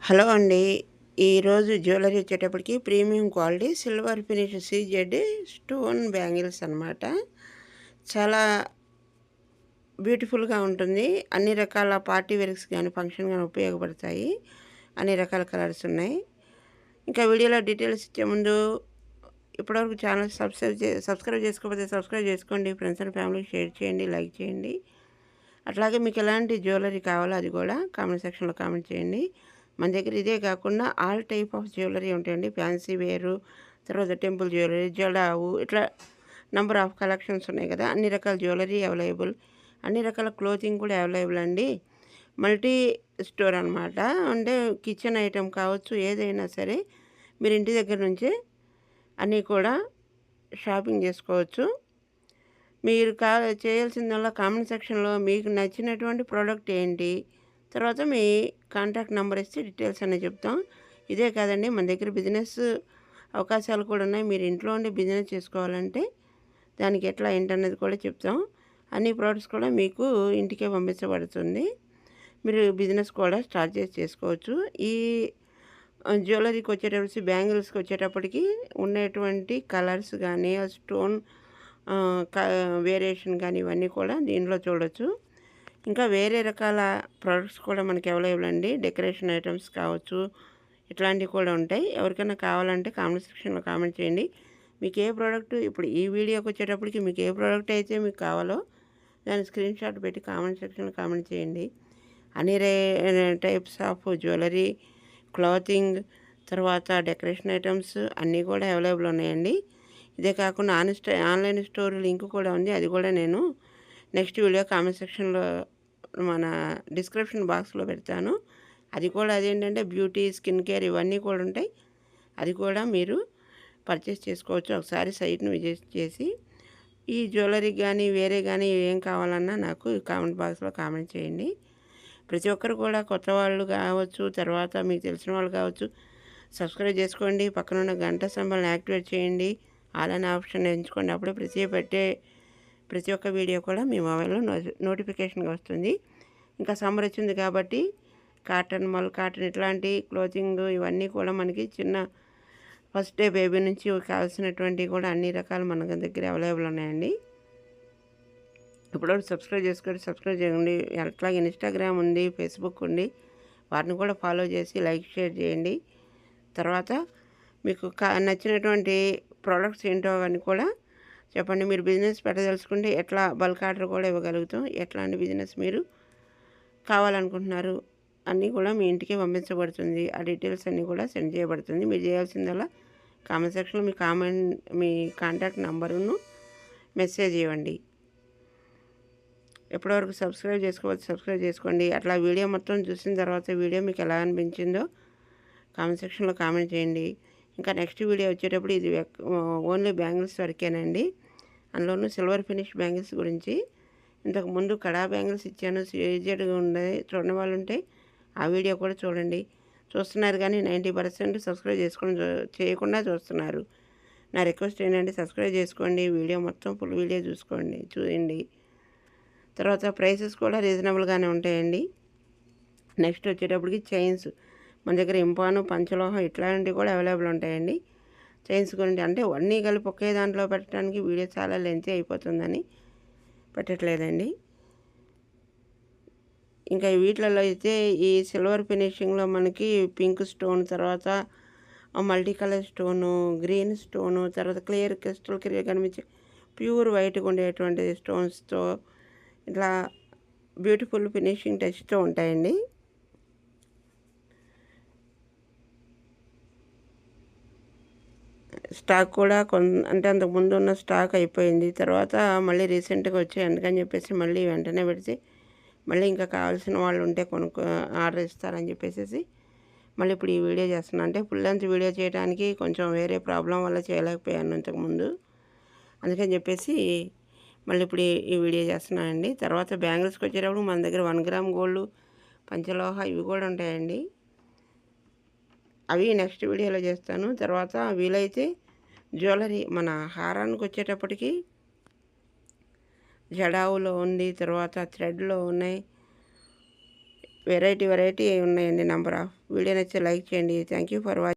Hello అండి. ఈరోజు jewellery వచ్చేటప్పటికి premium quality silver finish CZ stone bangles అనమాట. చాలా బ్యూటిఫుల్‌గా ఉంటుంది. అన్ని రకాల పార్టీ వేర్స్ గానీ, ఫంక్షన్ గానీ ఉపయోగపడతాయి. అన్ని రకాల కలర్స్ ఉన్నాయి. ఇంకా వీడియోలో డీటెయిల్స్ ఇచ్చే ముందు ఇప్పటివరకు ఛానల్ సబ్స్క్రైబ్ చేసుకోకపోతే సబ్స్క్రైబ్ చేసుకోండి. ఫ్రెండ్స్ అండ్ ఫ్యామిలీకి షేర్ చేయండి, లైక్ చేయండి. అట్లాగే మీకు ఎలాంటి జ్యువెలరీ కావాలో అది కూడా కామెంట్ సెక్షన్‌లో కామెంట్ చేయండి. మన దగ్గర ఇదే కాకుండా ఆల్ టైప్ ఆఫ్ జ్యువెలరీ ఉంటాయండి. ఫ్యాన్సీ వేరు, తర్వాత టెంపుల్ జ్యువెలరీ, జడావు, ఇట్లా నంబర్ ఆఫ్ కలెక్షన్స్ ఉన్నాయి కదా! అన్ని రకాల జ్యువెలరీ అవైలబుల్. అన్ని రకాల క్లోతింగ్ కూడా అవైలబుల్ అండి. మల్టీ స్టోర్ అనమాట. అంటే కిచెన్ ఐటెమ్ కావచ్చు, ఏదైనా సరే మీరు ఇంటి దగ్గర నుంచే అన్నీ కూడా షాపింగ్ చేసుకోవచ్చు. మీరు చేయాల్సిందల్లా కామెంట్ సెక్షన్‌లో మీకు నచ్చినటువంటి ప్రోడక్ట్ ఏంటి, తర్వాత మీ కాంటాక్ట్ నంబర్ ఇస్తే డీటెయిల్స్ అన్నీ చెప్తాం. ఇదే కాదండి, మన దగ్గర బిజినెస్ అవకాశాలు కూడా ఉన్నాయి. మీరు ఇంట్లో ఉండి బిజినెస్ చేసుకోవాలంటే దానికి ఎట్లా ఏంటనేది కూడా చెప్తాం. అన్ని ప్రోడక్ట్స్ కూడా మీకు ఇంటికే పంపించబడుతుంది. మీరు బిజినెస్ కూడా స్టార్ట్ చేసుకోవచ్చు. ఈ జ్యువెలరీకి వచ్చేటప్పటికి, బ్యాంగిల్స్కి వచ్చేటప్పటికి ఉండేటువంటి కలర్స్ కానీ, ఆ స్టోన్ క వేరియేషన్ కానీ ఇవన్నీ కూడా దీనిలో చూడొచ్చు. ఇంకా వేరే రకాల ప్రొడక్ట్స్ కూడా మనకి అవైలబుల్ అండి. డెకరేషన్ ఐటమ్స్ కావచ్చు, ఇట్లాంటివి కూడా ఉంటాయి. ఎవరికైనా కావాలంటే కామెంట్ సెక్షన్‌లో కామెంట్ చేయండి. మీకు ఏ ప్రోడక్ట్ ఇప్పుడు ఈ వీడియోకి వచ్చేటప్పటికి మీకు ఏ ప్రోడక్ట్ అయితే మీకు కావాలో దాని స్క్రీన్ షాట్ పెట్టి కామెంట్ సెక్షన్‌లో కామెంట్ చేయండి. అన్ని టైప్స్ ఆఫ్ జ్యువెలరీ, క్లాతింగ్, తర్వాత డెకరేషన్ ఐటమ్స్ అన్నీ కూడా అవైలబుల్ ఉన్నాయండి. ఇదే కాకుండా ఆన్లైన్ స్టోర్ లింక్ కూడా ఉంది. అది కూడా నేను నెక్స్ట్ వీడియో కామెంట్ సెక్షన్‌లో మన డిస్క్రిప్షన్ బాక్స్‌లో పెడతాను. అది కూడా అదేంటంటే బ్యూటీ, స్కిన్ కేర్ ఇవన్నీ కూడా ఉంటాయి. అది కూడా మీరు పర్చేస్ చేసుకోవచ్చు. ఒకసారి సైట్‌ని విజిట్ చేసి ఈ జ్యువెలరీకి గానీ, వేరే గానీ ఏం కావాలన్నా నాకు కామెంట్ బాక్స్‌లో కామెంట్ చేయండి. ప్రతి ఒక్కరు కూడా కొత్త వాళ్ళు కావచ్చు, తర్వాత మీకు తెలిసిన వాళ్ళు కావచ్చు, సబ్స్క్రైబ్ చేసుకోండి. పక్కనున్న గంట సింబల్‌ని యాక్టివేట్ చేయండి. ఆల్ అనే ఆప్షన్ ఎంచుకోండి. అప్పుడే ప్రతి ఒక్క వీడియో కూడా మీ మొబైల్‌లో నోటిఫికేషన్‌గా వస్తుంది. ఇంకా సమ్మర్ వచ్చింది కాబట్టి కాటన్, మల్ కాటన్ ఇట్లాంటి క్లోతింగ్ ఇవన్నీ కూడా మనకి చిన్న ఫస్ట్ డే బేబీ నుంచి కావాల్సినటువంటివి కూడా అన్ని రకాలు మన దగ్గర అవైలబుల్ ఉన్నాయండి. ఇప్పటివరకు సబ్స్క్రైబ్ చేయండి. అట్లాగే ఇన్స్టాగ్రామ్ ఉంది, ఫేస్బుక్ ఉంది. వాటిని కూడా ఫాలో చేసి లైక్, షేర్ చేయండి. తర్వాత మీకు నచ్చినటువంటి ప్రోడక్ట్స్ ఏంటో అని కూడా చెప్పండి. మీరు బిజినెస్ పెట్టదలుచుకుంటే ఎట్లా బల్క్ ఆర్డర్ కూడా ఇవ్వగలుగుతాం. ఎట్లాంటి బిజినెస్ మీరు కావాలనుకుంటున్నారు అన్నీ కూడా మీ ఇంటికే పంపించబడుతుంది. ఆ డీటెయిల్స్ అన్నీ కూడా సెండ్ చేయబడుతుంది. మీరు చేయాల్సిందల్లా కామెంట్ సెక్షన్‌లో మీ కాంటాక్ట్ నంబరును మెసేజ్ ఇవ్వండి. ఎప్పటివరకు సబ్స్క్రైబ్ చేసుకోండి. అట్లా వీడియో మొత్తం చూసిన తర్వాత వీడియో మీకు ఎలా అనిపించిందో కామెంట్ సెక్షన్‌లో కామెంట్ చేయండి. ఇంకా నెక్స్ట్ వీడియో వచ్చేటప్పుడు ఇది ఓన్లీ బ్యాంగిల్స్ వరకేనండి. అందులోనూ సిల్వర్ ఫినిష్ బ్యాంగిల్స్ గురించి. ఇంతకుముందు కడా బ్యాంగిల్స్ ఇచ్చాను, సీజెడ్‌గా ఉన్నాయి. చూడని వాళ్ళు ఉంటే ఆ వీడియో కూడా చూడండి. చూస్తున్నారు కానీ 90% సబ్స్క్రైబ్ చేయకుండా చూస్తున్నారు. నా రిక్వెస్ట్ ఏంటంటే సబ్స్క్రైబ్ చేసుకోండి. వీడియో మొత్తం ఫుల్ వీడియో చూడండి. తర్వాత ప్రైసెస్ కూడా రీజనబుల్గానే ఉంటాయండి. నెక్స్ట్ వచ్చేటప్పటికి చైన్స్ మన దగ్గర ఇంపాను, పంచలోహం ఇట్లాంటివి కూడా అవైలబుల్ ఉంటాయండి. చైన్స్ గురించి అంటే అన్నీ కలిపి ఒకే దాంట్లో పెట్టడానికి వీడియో చాలా లెంతీ అయిపోతుందని పెట్టట్లేదండి. ఇంకా వీటిలలో అయితే ఈ సిల్వర్ ఫినిషింగ్లో మనకి పింక్ స్టోన్, తర్వాత multi colour stone, green stone, తర్వాత క్రిస్టల్ క్లియర్ కనిపించే ప్యూర్ వైట్గా ఉండేటువంటి స్టోన్స్తో ఇట్లా బ్యూటిఫుల్ ఫినిషింగ్ టచ్తో ఉంటాయండి. స్టాక్ కూడా అంటే అంతకుముందు ఉన్న స్టాక్ అయిపోయింది. తర్వాత మళ్ళీ రీసెంట్గా వచ్చాయి. అందుకని చెప్పేసి మళ్ళీ వెంటనే పెడితే మళ్ళీ ఇంకా కావాల్సిన వాళ్ళు ఉంటే ఆర్డర్ ఇస్తారని చెప్పేసి మళ్ళీ ఇప్పుడు ఈ వీడియో చేస్తున్నాను. అంటే ఫుల్ లెంత్ వీడియో చేయడానికి కొంచెం వేరే ప్రాబ్లం వల్ల చేయలేకపోయాను ఇంతకుముందు. అందుకని చెప్పేసి మళ్ళీ ఇప్పుడు ఈ వీడియో చేస్తున్నానండి. తర్వాత బ్యాంగిల్స్కి వచ్చేటప్పుడు మన దగ్గర 1 గ్రామ్ గోల్డ్, పంచలోహ ఇవి కూడా ఉంటాయండి. అవి నెక్స్ట్ వీడియోలో చేస్తాను. తర్వాత వీలైతే జ్యువెలరీ మన హారానికి వచ్చేటప్పటికి జడావులో ఉంది, తర్వాత థ్రెడ్లో ఉన్నాయి, వెరైటీ ఉన్నాయండి నంబర్ ఆఫ్. వీడియో నచ్చితే లైక్ చేయండి. Thank you for watching.